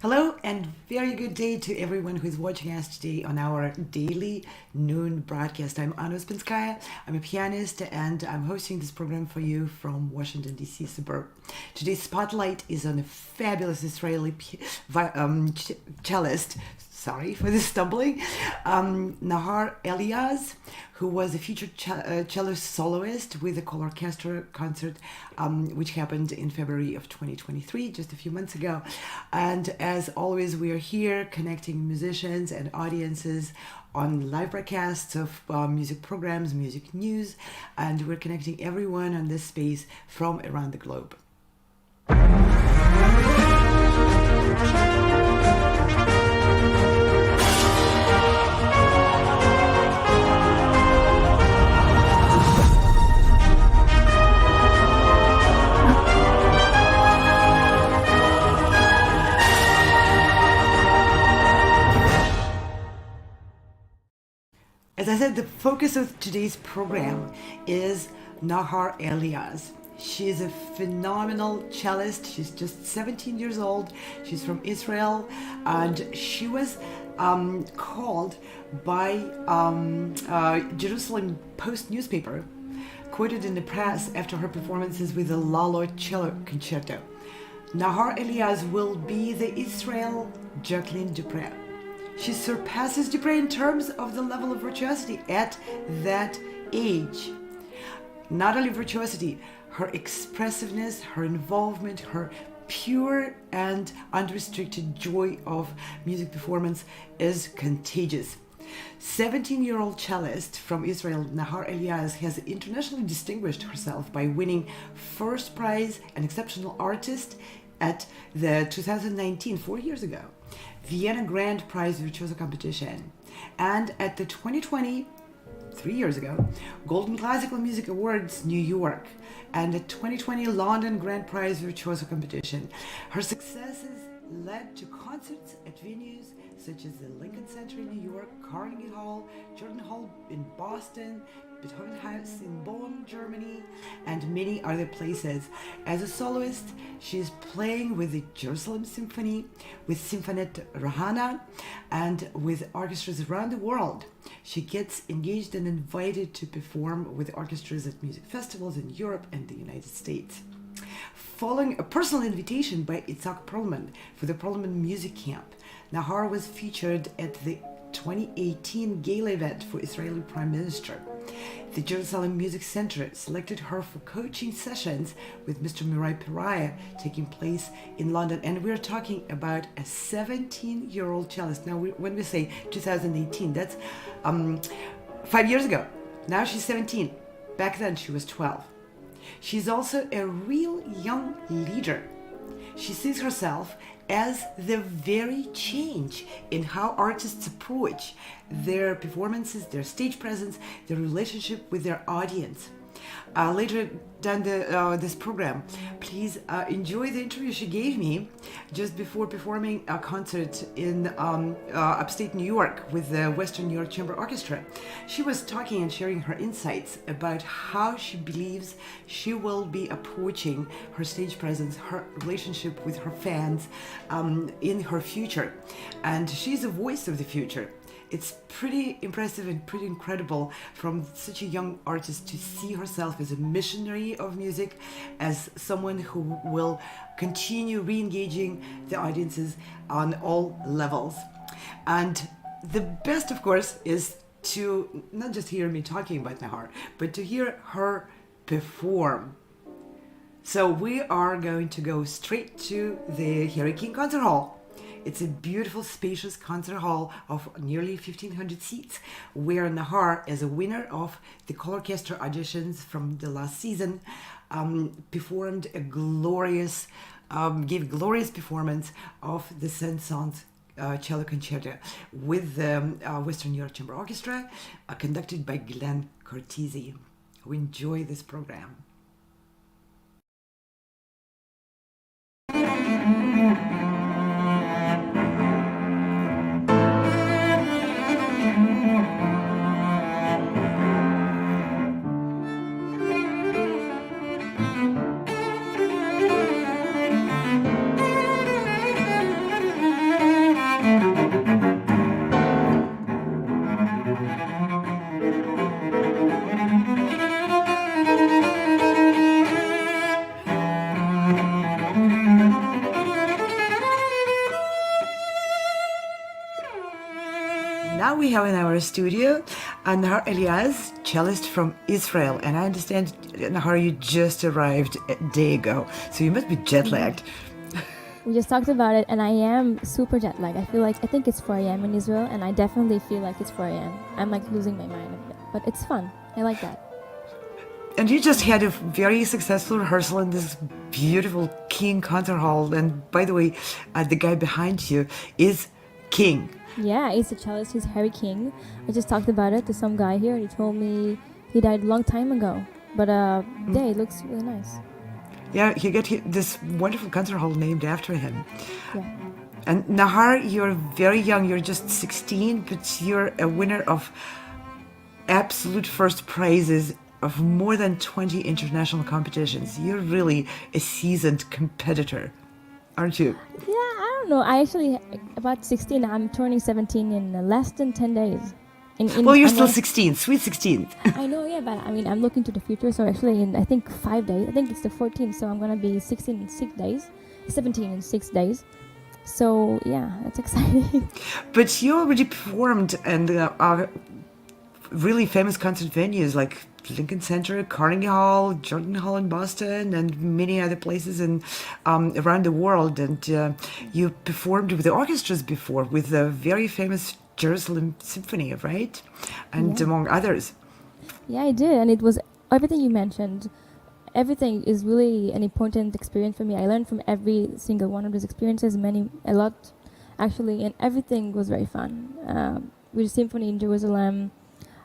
Hello and very good day to everyone who is watching us today on our daily noon broadcast. I'm Anna Spinskaya. I'm a pianist and I'm hosting this program for you from Washington, D.C. suburb. Today's spotlight is on a fabulous Israeli cellist. Sorry for the stumbling. Nahar Eliaz, who was a featured cello soloist with the colORCHESTRA concert, which happened in February of 2023, just a few months ago. And as always, we are here connecting musicians and audiences on live broadcasts of music programs, music news, and we're connecting everyone on this space from around the globe. As I said, the focus of today's program is Nahar Eliaz. She is a phenomenal cellist. She's just 17 years old. She's from Israel, and she was called by Jerusalem Post newspaper, quoted in the press after her performances with the Cello Concerto. Nahar Eliaz will be the Israel Jacqueline Dupre. She surpasses Dupre in terms of the level of virtuosity at that age. Not only virtuosity, her expressiveness, her involvement, her pure and unrestricted joy of music performance is contagious. 17-year-old cellist from Israel, Nahar Eliaz, has internationally distinguished herself by winning first prize and exceptional artist at the 2019, 4 years ago, Vienna Grand Prize Virtuoso Competition, and at the 2020, 3 years ago, Golden Classical Music Awards, New York, and the 2020 London Grand Prize Virtuoso Competition. Her successes led to concerts at venues such as the Lincoln Center in New York, Carnegie Hall, Jordan Hall in Boston, Beethoven House in Bonn, Germany, and many other places. As a soloist, she is playing with the Jerusalem Symphony, with Symphonette Rahana, and with orchestras around the world. She gets engaged and invited to perform with orchestras at music festivals in Europe and the United States. Following a personal invitation by Itzhak Perlman for the Perlman Music Camp, Nahar was featured at the 2018 gala event for Israeli Prime Minister. The Jerusalem Music Center selected her for coaching sessions with Mr. Mirai Pariah taking place in London. And we're talking about a 17-year-old cellist. Now, when we say 2018, that's 5 years ago. Now she's 17. Back then, she was 12. She's also a real young leader. She sees herself as the very change in how artists approach their performances, their stage presence, their relationship with their audience. Later down this program, please enjoy the interview she gave me just before performing a concert in upstate New York with the Western York Chamber Orchestra. She was talking and sharing her insights about how she believes she will be approaching her stage presence, her relationship with her fans in her future. And she's a voice of the future. It's pretty impressive and pretty incredible from such a young artist to see herself as a missionary of music, as someone who will continue re-engaging the audiences on all levels. And the best, of course, is to not just hear me talking about Nahar, but to hear her perform. So we are going to go straight to the Hurricane Concert Hall. It's a beautiful, spacious concert hall of nearly 1,500 seats, where Nahar, as a winner of the colORCHESTRA auditions from the last season, performed a glorious, gave glorious performance of the Saint-Saens Cello Concerto with the Western York Chamber Orchestra, conducted by Glen Cortese. We enjoy this program. have in our studio Nahar Eliaz, cellist from Israel. And I understand, Nahar, you just arrived a day ago, so you must be jet-lagged. We just talked about it, and I am super jet lagged. I think it's 4 a.m. in Israel, and I definitely feel like it's 4 a.m. I'm like losing my mind a bit, but it's fun. I like that. And you just had a very successful rehearsal in this beautiful King concert hall. And by the way, the guy behind you is King. Yeah, he's a cellist. He's Harry King. I just talked about it to some guy here, and he told me he died a long time ago. But yeah, it looks really nice. Yeah, you get this wonderful concert hall named after him. Yeah. And Nahar, you're very young. You're just 16, but you're a winner of absolute first prizes of more than 20 international competitions. You're really a seasoned competitor, aren't you? Yeah, I don't know. I actually, about 16, I'm turning 17 in less than 10 days. Well, you're still 16, sweet 16. I know, yeah, but I mean, I'm looking to the future. So actually, in I think 5 days, I think it's the 14th. So I'm gonna be 16 in 6 days, 17 in 6 days. So yeah, that's exciting. But you already performed in really famous concert venues like Lincoln Center, Carnegie Hall, Jordan Hall in Boston, and many other places in around the world. And you performed with the orchestras before, with the very famous Jerusalem Symphony, right? And among others. Yeah, I did, and it was everything you mentioned. Everything is really an important experience for me. I learned from every single one of those experiences, a lot, actually, and everything was very fun. With the Symphony in Jerusalem,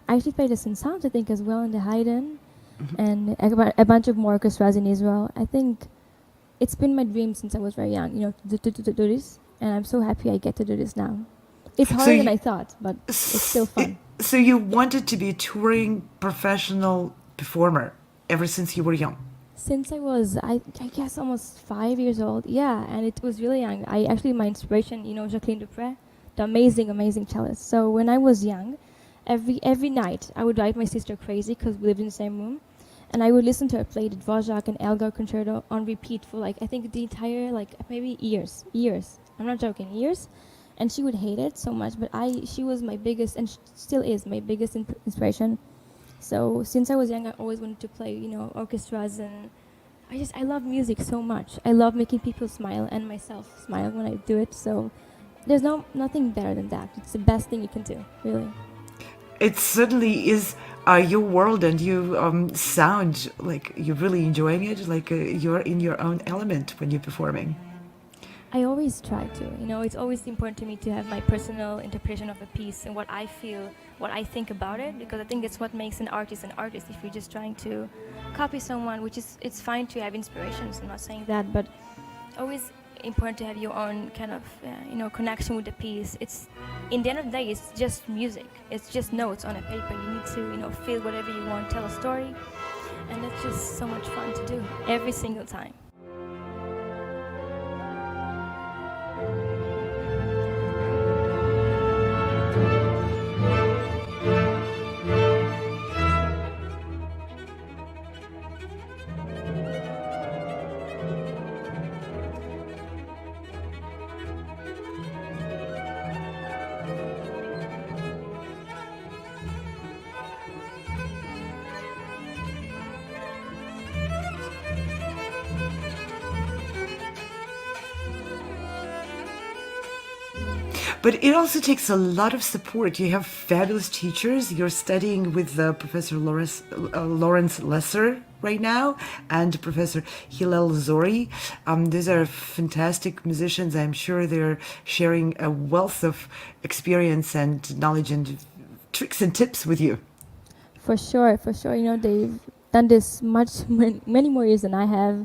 I actually played the Saint-Saens, I think, as well in the Haydn, and a bunch of more orchestras in Israel. I think it's been my dream since I was very young, to do this, and I'm so happy I get to do this now. It's harder than I thought, but it's still fun. So you wanted to be a touring professional performer ever since you were young? Since I was, I guess, almost 5 years old. Yeah, and it was really young. My inspiration, Jacqueline Dupre, the amazing cellist. So when I was young, every night I would drive my sister crazy because we lived in the same room, and I would listen to her play the Dvorak and Elgar Concerto on repeat for I think the entire maybe years. I'm not joking, years. And she would hate it so much, but she was my biggest, and still is my biggest inspiration. So since I was young, I always wanted to play, orchestras, and I love music so much. I love making people smile and myself smile when I do it. So there's nothing better than that. It's the best thing you can do, really. It certainly is your world, and you sound like you're really enjoying it, like you're in your own element when you're performing. I always try to, it's always important to me to have my personal interpretation of a piece and what I feel, what I think about it, because I think it's what makes an artist. If you're just trying to copy someone, it's fine to have inspirations, I'm not saying that, but always important to have your own kind of, connection with the piece. It's, in the end of the day, it's just music. It's just notes on a paper. You need to, feel whatever you want, tell a story, and it's just so much fun to do every single time. But it also takes a lot of support. You have fabulous teachers. You're studying with Professor Lawrence Lesser right now, and Professor Hillel Zori. These are fantastic musicians. I'm sure they're sharing a wealth of experience and knowledge and tricks and tips with you. For sure. They've done this many more years than I have.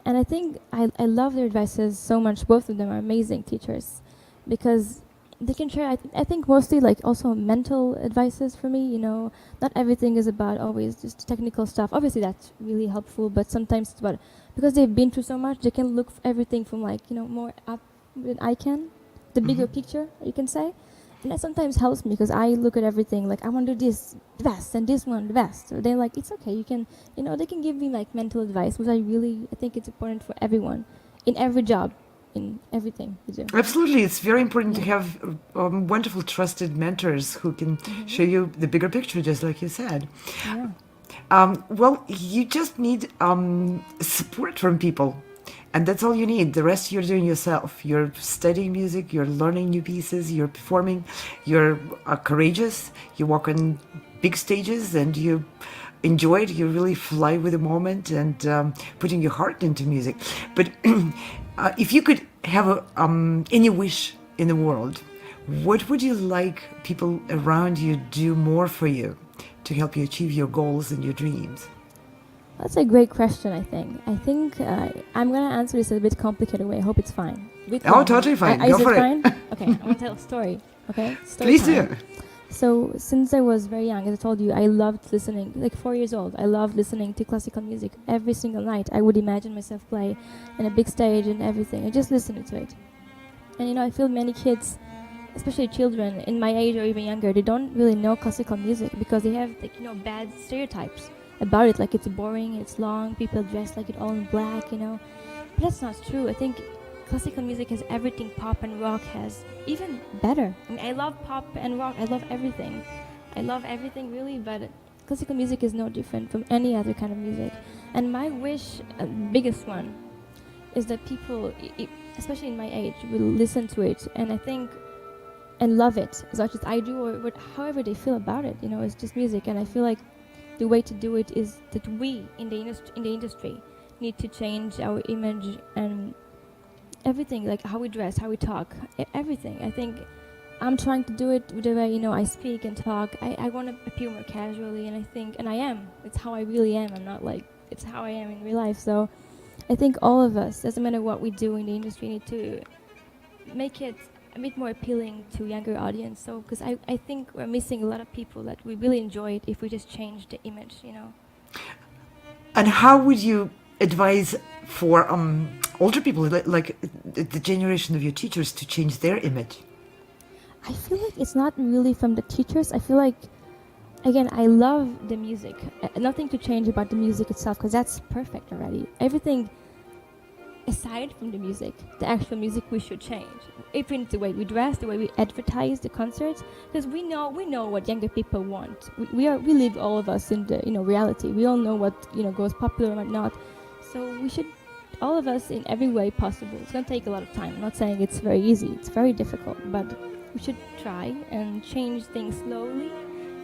And I think I love their advices so much. Both of them are amazing teachers, because they can share, I think, mostly also mental advices for me. Not everything is about always just technical stuff. Obviously that's really helpful, but sometimes it's about, because they've been through so much, they can look for everything from more up than I can, the bigger picture, you can say. And that sometimes helps me, because I look at everything I want to do this the best and this one the best. So they're it's okay, you can, they can give me mental advice, which I think it's important for everyone in every job. in everything you do. Absolutely. It's very important to have wonderful, trusted mentors who can show you the bigger picture, just like you said. Yeah. Well, you just need support from people. And that's all you need. The rest you're doing yourself. You're studying music, you're learning new pieces, you're performing, you're courageous, you walk on big stages and you enjoy it. You really fly with the moment and putting your heart into music. But if you could have any wish in the world, what would you like people around you do more for you to help you achieve your goals and your dreams? That's a great question, I think. I'm going to answer this in a bit complicated way. I hope it's fine. Totally fine. Go Is it for it. fine? Okay, I'm going to tell a story. Okay? Story Please time. do. So, since I was very young, as I told you, I loved listening, like 4 years old, I loved listening to classical music every single night. I would imagine myself play in a big stage and everything, and just listening to it. And, I feel many kids, especially children in my age or even younger, they don't really know classical music because they have, bad stereotypes about it, like it's boring, it's long, people dress like it all in black, But that's not true. I think classical music has everything pop and rock has, even better. I love pop and rock, I love everything. I love everything really, but classical music is no different from any other kind of music. And my wish, biggest one, is that people, especially in my age, will listen to it and love it as much as I do, or however they feel about it. It's just music, and I feel like the way to do it is that we in the industry need to change our image and everything, like how we dress, how we talk, everything. I think I'm trying to do it with the way I speak and talk. I want to appear more casually, and I am. It's how I really am. I'm not like, it's how I am in real life. So I think all of us, doesn't matter what we do in the industry, need to make it a bit more appealing to younger audience. So, because I think we're missing a lot of people that we really enjoy it if we just change the image, And how would you advise for older people, like the generation of your teachers, to change their image? I feel like it's not really from the teachers. I feel like, again, I love the music. Nothing to change about the music itself, because that's perfect already. Everything aside from the music, the actual music, we should change. Even the way we dress, the way we advertise the concerts, because we know what younger people want. We live, all of us, in the reality. We all know what goes popular and what not. So we should, all of us, in every way possible. It's gonna take a lot of time. I'm not saying it's very easy. It's very difficult, but we should try and change things slowly.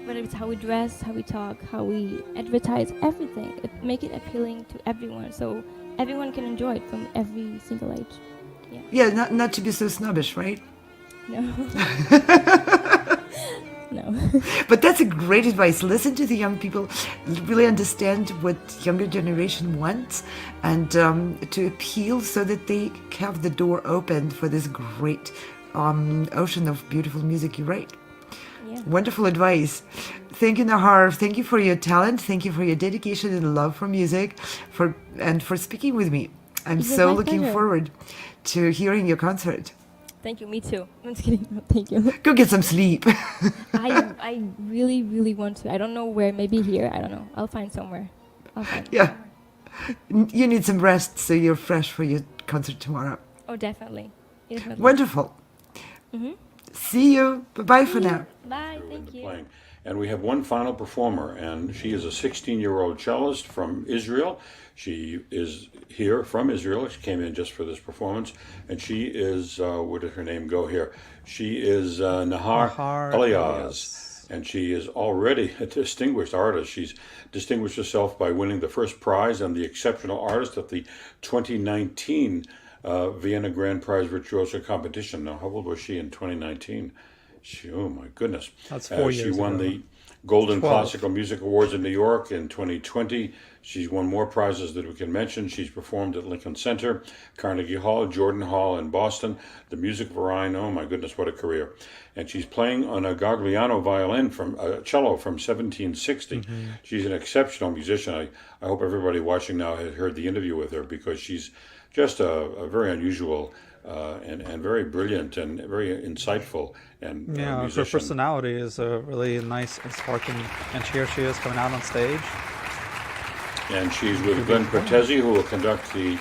Whether it's how we dress, how we talk, how we advertise, everything. Make it appealing to everyone, so everyone can enjoy it from every single age. Yeah, not to be so snobbish, right? No. No. But that's a great advice. Listen to the young people, really understand what younger generation wants, and to appeal so that they have the door open for this great ocean of beautiful music you write. Yeah. Wonderful advice. Thank you, Nahar. Thank you for your talent. Thank you for your dedication and love for music, and for speaking with me. I'm so looking forward to hearing your concert. Thank you. Me too. I'm just kidding. Thank you. Go get some sleep. I really, really want to. I don't know where. Maybe here. I don't know. I'll find somewhere. Yeah. You need some rest so you're fresh for your concert tomorrow. Oh, definitely. Wonderful. Mm-hmm. See you. Bye-bye for now. Bye. Thank you. Playing. And we have one final performer, and she is a 16-year-old cellist from Israel. She is here from Israel. She came in just for this performance, and she is, where did her name go here? She is Nahar Eliaz, and she is already a distinguished artist. She's distinguished herself by winning the first prize and the Exceptional Artist at the 2019 Vienna Grand Prize Virtuoso competition. Now, how old was she in 2019? Oh my goodness. That's 4 years ago. She won the Golden 12. Classical Music Awards in New York in 2020. She's won more prizes that we can mention. She's performed at Lincoln Center, Carnegie Hall, Jordan Hall in Boston, the Music of Orion. Oh my goodness, what a career. And she's playing on a Gagliano violin from cello from 1760. Mm-hmm. She's an exceptional musician. I hope everybody watching now has heard the interview with her, because she's just a very unusual and very brilliant and very insightful and her musician. personality is really nice and sparkling, and here she is coming out on stage. And she's with Glen Cortese, who will conduct the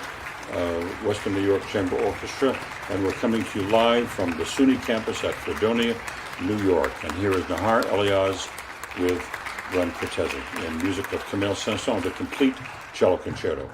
Western New York Chamber Orchestra, and we're coming to you live from the SUNY campus at Fredonia, New York. And here is Nahar Eliaz with Glen Cortese in music of Camille Saint-Saens, the complete cello concerto.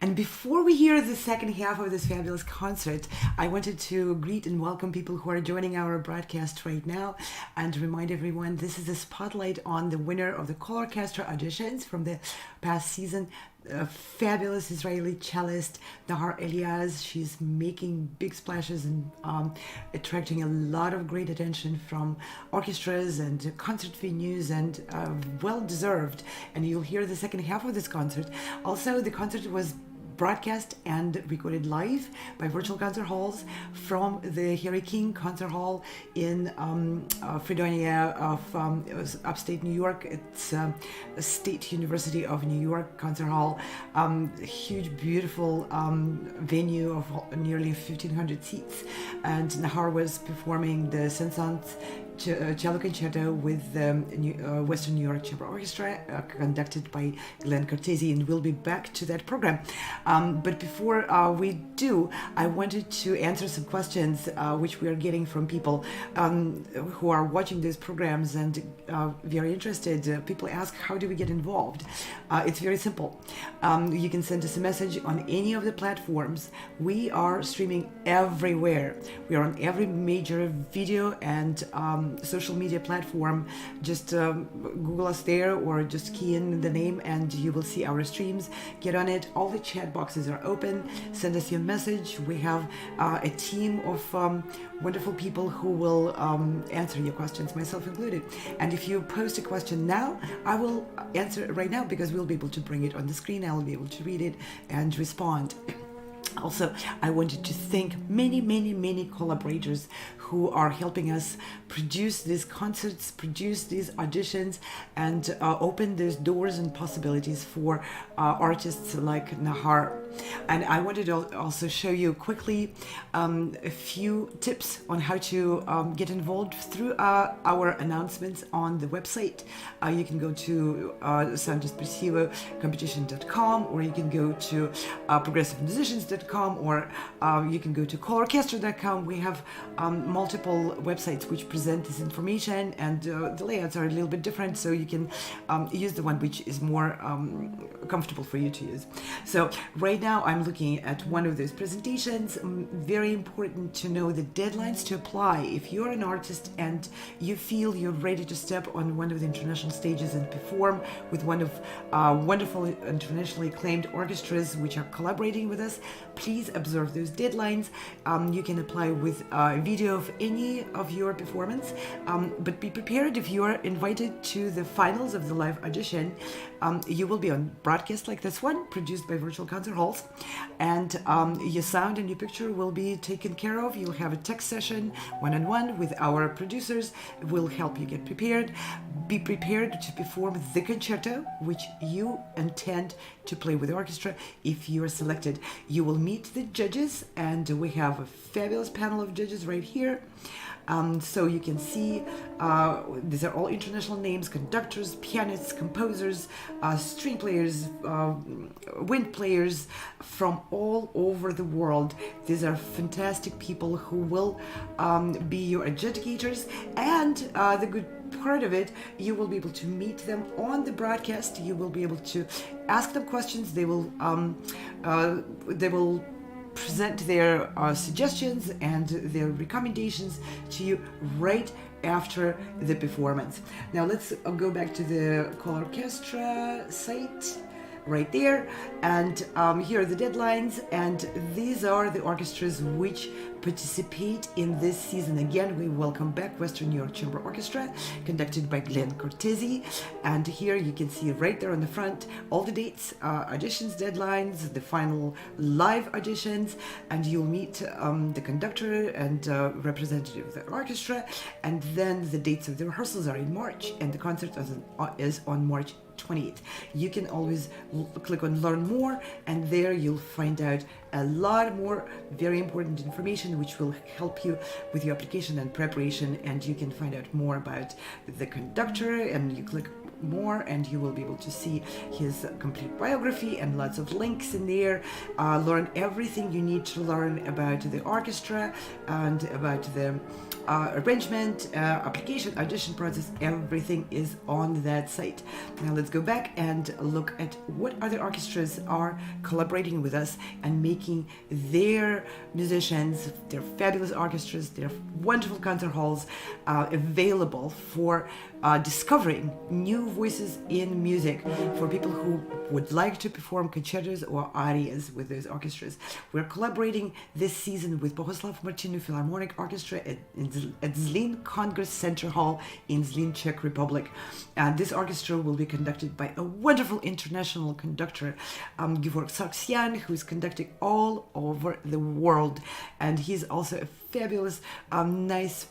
And before we hear the second half of this fabulous concert, I wanted to greet and welcome people who are joining our broadcast right now and remind everyone this is a spotlight on the winner of the colORCHESTRA auditions from the past season. A fabulous Israeli cellist, Nahar Eliaz. She's making big splashes and attracting a lot of great attention from orchestras and concert venues, and well deserved. And you'll hear the second half of this concert. Also, the concert was broadcast and recorded live by virtual concert halls from the Harry King Concert Hall in Fredonia of upstate New York. It's State University of New York Concert Hall, a huge, beautiful venue of nearly 1,500 seats. And Nahar was performing the Saint-Saens Cello Concerto with the Western New York Chamber Orchestra, conducted by Glen Cortese, and we'll be back to that program. But before we do, I wanted to answer some questions which we are getting from people who are watching these programs and very interested. People ask, how do we get involved? It's very simple. You can send us a message on any of the platforms. We are streaming everywhere. We are on every major video and social media platform. Just Google us there or just key in the name and you will see our streams. Get on it. All the chat boxes are open. Send us your message. We have a team of wonderful people who will answer your questions, myself included. And if you post a question now, I will answer it right now because we'll be able to bring it on the screen. I'll be able to read it and respond. Also, I wanted to thank many collaborators who are helping us produce these concerts, produce these auditions, and open those doors and possibilities for artists like Nahar. And I wanted to also show you quickly a few tips on how to get involved through our announcements on the website. You can go to Espressivo competition.com, or you can go to progressivemusicians.com, or you can go to colORCHESTRA.com. We have multiple websites which present this information, and the layouts are a little bit different, so you can use the one which is more comfortable for you to use. So right now I'm looking at one of those presentations. Very important to know the deadlines to apply. If you're an artist and you feel you're ready to step on one of the international stages and perform with one of wonderful internationally acclaimed orchestras which are collaborating with us, please observe those deadlines. You can apply with a video of any of your performance, but be prepared if you are invited to the finals of the live audition. You will be on broadcast like this one, produced by virtual concert halls, and your sound and your picture will be taken care of. You'll have a tech session one-on-one with our producers. We'll help you get prepared. Be prepared to perform the concerto which you intend to play with the orchestra. If you are selected, you will meet the judges, and we have a fabulous panel of judges right here. So you can see these are all international names: conductors, pianists, composers, string players, wind players from all over the world. These are fantastic people who will be your adjudicators, and the good part of it, you will be able to meet them on the broadcast. You will be able to ask them questions. They will present their suggestions and their recommendations to you right after the performance. Now let's go back to the colORCHESTRA site right there, and here are the deadlines, and these are the orchestras which participate in this season. Again, we welcome back Western New York Chamber Orchestra, conducted by Glen Cortese, and here you can see right there on the front all the dates, auditions, deadlines, the final live auditions, and you'll meet the conductor and representative of the orchestra, and then the dates of the rehearsals are in March, and the concert is on March 28th. You can always click on learn more, and there you'll find out a lot more very important information which will help you with your application and preparation, and you can find out more about the conductor, and you click more, and you will be able to see his complete biography and lots of links in there. Learn everything you need to learn about the orchestra and about the arrangement, application, audition process. Everything is on that site. Now let's go back and look at what other orchestras are collaborating with us and making their musicians, their fabulous orchestras, their wonderful concert halls available for discovering new voices in music for people who would like to perform concertos or arias with those orchestras. We're collaborating this season with Bohuslav Martinu Philharmonic Orchestra at Glen Congress Center Hall in Glen, Czech Republic. This orchestra will be conducted by a wonderful international conductor, York Chamber, who is conducting all over the world. And he's also a fabulous, nice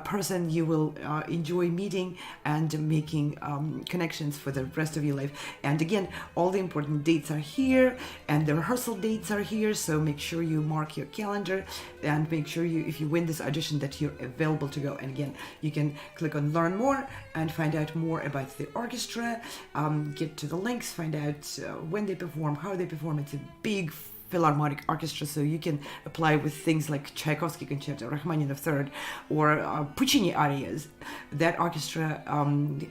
person you will enjoy meeting and making connections for the rest of your life. And again, all the important dates are here and the rehearsal dates are here, so make sure you mark your calendar and make sure you, if you win this audition, that you're available to go. And again, you can click on learn more and find out more about the orchestra, get to the links, find out when they perform, how they perform. It's a big Philharmonic orchestra, so you can apply with things like Tchaikovsky Concerto, Rachmaninoff Third, or Puccini arias. That orchestra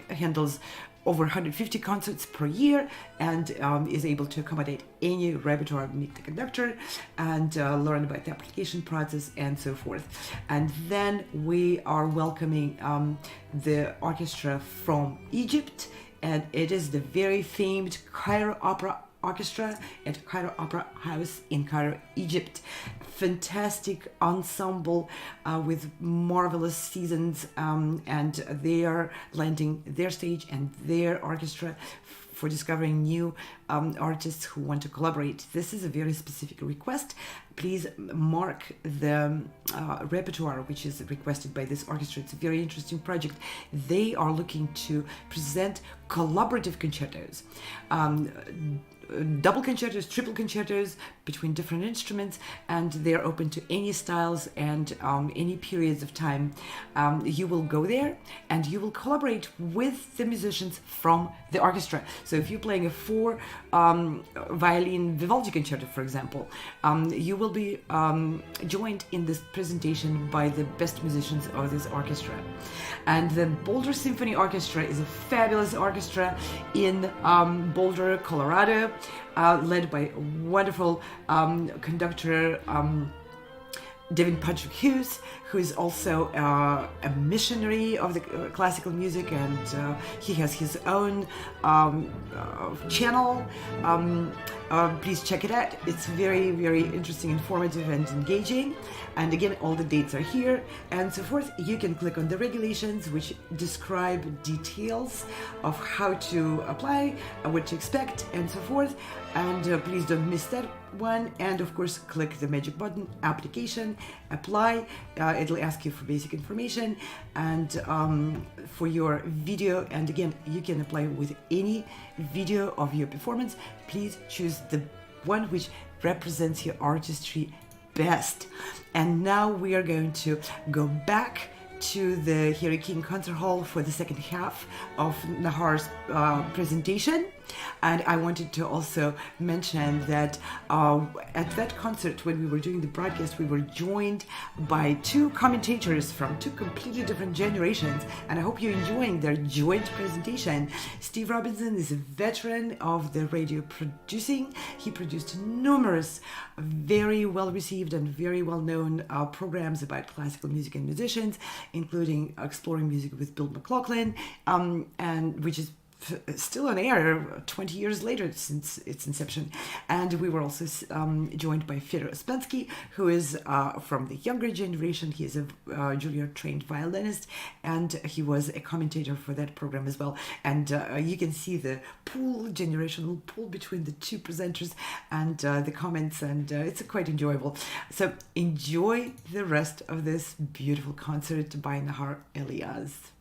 handles over 150 concerts per year and is able to accommodate any repertoire, meet the conductor, and learn about the application process and so forth. And then we are welcoming the orchestra from Egypt, and it is the very famed Cairo Opera Orchestra at Cairo Opera House in Cairo, Egypt. Fantastic ensemble with marvelous seasons, and they are lending their stage and their orchestra for discovering new artists who want to collaborate. This is a very specific request. Please mark the repertoire which is requested by this orchestra. It's a very interesting project. They are looking to present collaborative concertos. Double concertos, triple concertos between different instruments, and they're open to any styles and any periods of time. You will go there and you will collaborate with the musicians from the orchestra. So if you're playing a 4 violin Vivaldi concerto, for example, you will be joined in this presentation by the best musicians of this orchestra. And the Boulder Symphony Orchestra is a fabulous orchestra in Boulder, Colorado, led by a wonderful conductor, David Patrick Hughes, who is also a missionary of the classical music, and he has his own channel. Please check it out. It's very, very interesting, informative, and engaging. And again, all the dates are here and so forth. You can click on the regulations, which describe details of how to apply, what to expect, and so forth. And please don't miss that one. And of course, click the magic button, application, apply. It'll ask you for basic information and for your video. And again, you can apply with any video of your performance. Please choose the one which represents your artistry best. And now we are going to go back to the Harry King Concert Hall for the second half of Nahar's presentation. And I wanted to also mention that at that concert, when we were doing the broadcast, we were joined by 2 commentators from 2 completely different generations, and I hope you're enjoying their joint presentation. Steve Robinson is a veteran of the radio producing. He produced numerous very well received and very well known programs about classical music and musicians, including Exploring Music with Bill McLaughlin, and which is still on air 20 years later since its inception. And we were also joined by Fyodor Uspensky, who is from the younger generation. He is a Juilliard trained violinist, and he was a commentator for that program as well. And you can see the generational pool between the 2 presenters and the comments, and it's quite enjoyable. So enjoy the rest of this beautiful concert by Nahar Eliaz.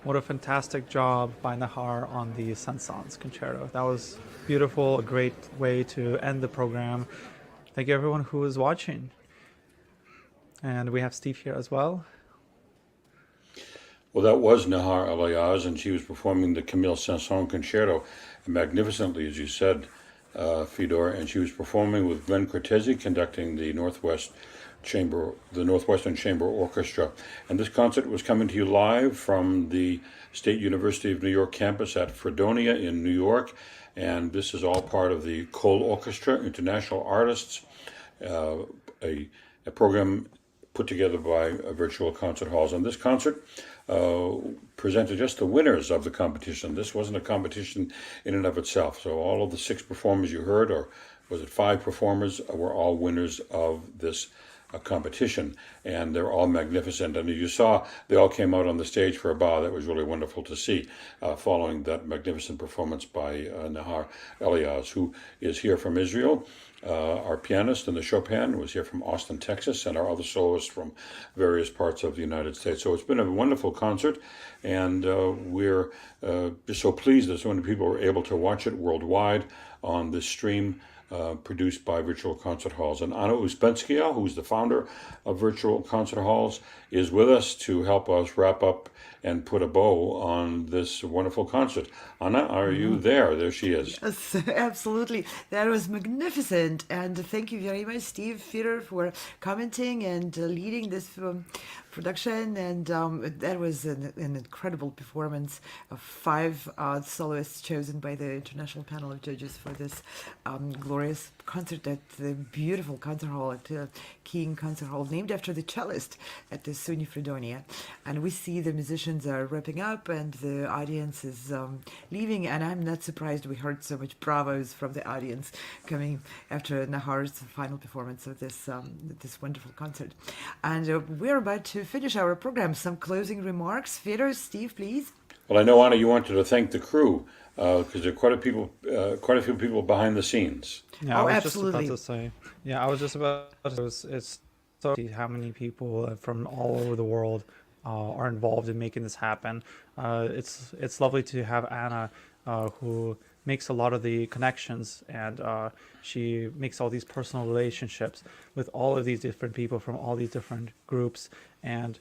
What a fantastic job by Nahar on the Saint-Saens concerto. That was beautiful, a great way to end the program. Thank you everyone who was watching. And we have Steve here as well. Well, that was Nahar Eliaz, and she was performing the Camille Saint-Saens concerto magnificently, as you said, Fedor, and she was performing with Glen Cortese conducting the Northwestern Chamber Orchestra. And this concert was coming to you live from the State University of New York campus at Fredonia in New York. And this is all part of the colORCHESTRA, International Artists, a program put together by Virtual Concert Halls. And this concert presented just the winners of the competition. This wasn't a competition in and of itself. So all of the 6 performers you heard, or was it 5 performers, were all winners of this competition. And they're all magnificent. And as you saw, they all came out on the stage for a bow. That was really wonderful to see, following that magnificent performance by Nahar Eliaz, who is here from Israel. Our pianist in the Chopin was here from Austin, Texas, and our other soloists from various parts of the United States. So it's been a wonderful concert, and we're just so pleased that so many people were able to watch it worldwide on this stream produced by Virtual Concert Halls. And Anna Uspenskia, who's the founder of Virtual Concert Halls, is with us to help us wrap up and put a bow on this wonderful concert. Anna, are you there? There she is. Yes, absolutely. That was magnificent. And thank you very much, Steve Feder, for commenting and leading this production. And that was an incredible performance of 5 soloists chosen by the International Panel of Judges for this glorious concert at the beautiful concert hall at the King Concert Hall, named after the cellist at the SUNY Fredonia. And we see the musicians are wrapping up and the audience is leaving, and I'm not surprised we heard so much bravos from the audience coming after Nahar's final performance of this wonderful concert. And we're about to finish our program. Some closing remarks. Feder, Steve, please. Well, I know, Anna, you wanted to thank the crew because there are quite a few people behind the scenes. Yeah, Oh, I was absolutely. just about to say. Yeah, I was just about to say. It's so see how many people from all over the world are involved in making this happen. It's lovely to have Anna, who makes a lot of the connections, and she makes all these personal relationships with all of these different people from all these different groups and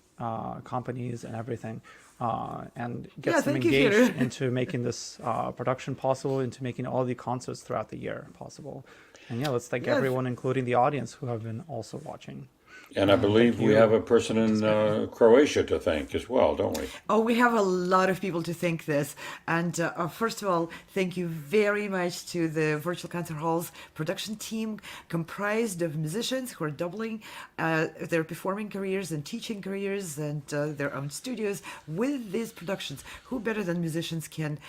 companies and everything. And gets them thank you, engaged Peter. into making this production possible, into making all the concerts throughout the year possible. And yeah, let's thank Yes. everyone, including the audience who have been also watching. And I believe we have a person in Croatia to thank as well, don't we? Oh, we have a lot of people to thank this. And first of all, thank you very much to the Virtual Concert Hall's production team, comprised of musicians who are doubling their performing careers and teaching careers and their own studios with these productions. Who better than musicians can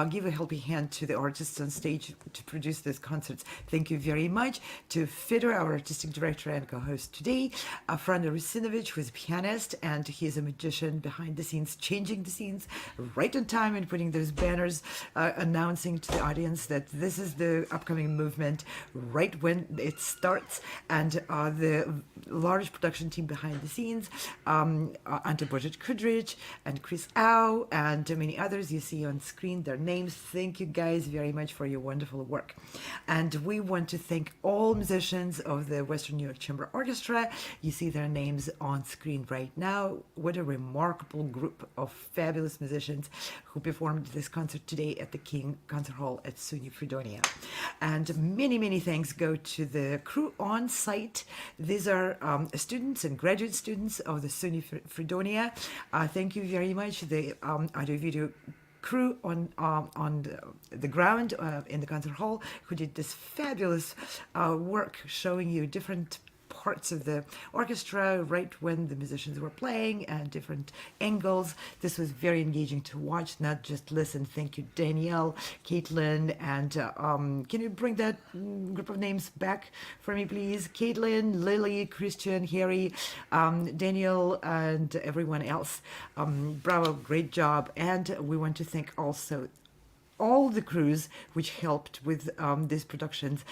give a helping hand to the artists on stage to produce these concerts? Thank you very much to Feder, our artistic director and co-host today, Franda Rusinovich, who is a pianist, and he is a magician behind the scenes, changing the scenes right on time and putting those banners announcing to the audience that this is the upcoming movement right when it starts. And the large production team behind the scenes, Ante Božić Kudrić and Chris Au and many others you see on screen, their names. Thank you guys very much for your wonderful work. And we want to thank all musicians of the Western New York Chamber Orchestra. You see their names on screen right now. What a remarkable group of fabulous musicians who performed this concert today at the King Concert Hall at SUNY Fredonia. And many, many thanks go to the crew on site. These are students and graduate students of the SUNY Fredonia. Thank you very much. The audio-video crew on the ground in the concert hall who did this fabulous work showing you different parts of the orchestra right when the musicians were playing and different angles. This was very engaging to watch, not just listen. Thank you, Danielle, Caitlin, and can you bring that group of names back for me, please? Caitlin, Lily, Christian, Harry, Daniel, and everyone else. Bravo, great job. And we want to thank also all the crews which helped with these productions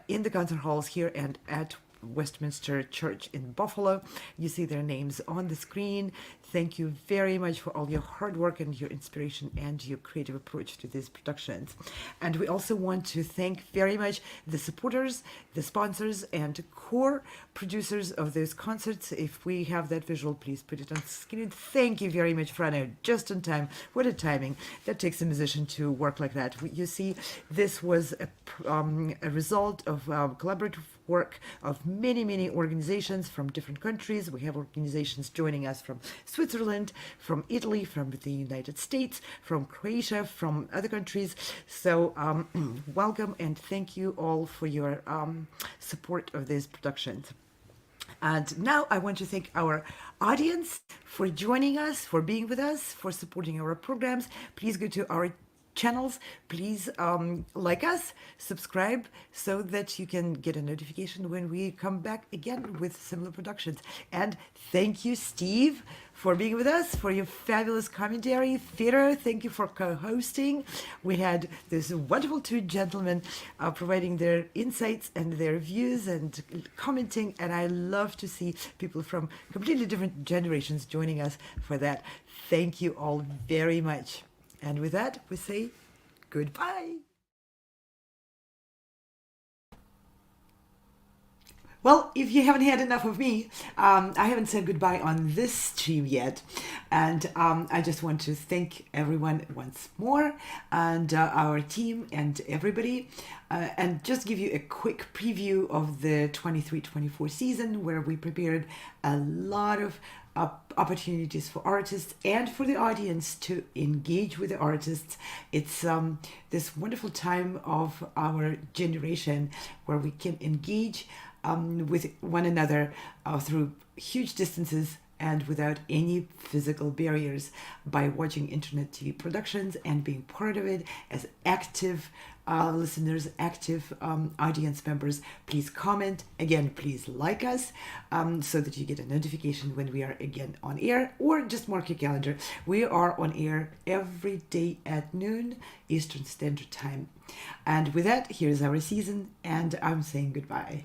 in the concert halls here and at Westminster Church in Buffalo. You see their names on the screen. Thank you very much for all your hard work and your inspiration and your creative approach to these productions. And we also want to thank very much the supporters, the sponsors, and core producers of those concerts. If we have that visual, please put it on screen. Thank you very much, Frano. Just on time. What a timing. That takes a musician to work like that. You see, this was a result of collaborative work of many organizations from different countries. We have organizations joining us from Switzerland, from Italy, from the United States, from Croatia, from other countries. So welcome and thank you all for your support of these productions. And now I want to thank our audience for joining us, for being with us, for supporting our programs. Please go to our channels. Please like us, subscribe, so that you can get a notification when we come back again with similar productions. And thank you, Steve, for being with us, for your fabulous commentary. Firo, thank you for co-hosting. We had this wonderful two gentlemen providing their insights and their views and commenting, and I love to see people from completely different generations joining us for that. Thank you all very much. And with that, we say goodbye. Well, if you haven't had enough of me, I haven't said goodbye on this stream yet. And I just want to thank everyone once more, and our team and everybody. And just give you a quick preview of the 23-24 season, where we prepared a lot of opportunities for artists and for the audience to engage with the artists. It's this wonderful time of our generation where we can engage with one another through huge distances and without any physical barriers, by watching internet TV productions and being part of it as active listeners, active audience members. Please comment. Again, please like us so that you get a notification when we are again on air, or just mark your calendar. We are on air every day at noon Eastern Standard Time. And with that, here's our season, and I'm saying goodbye.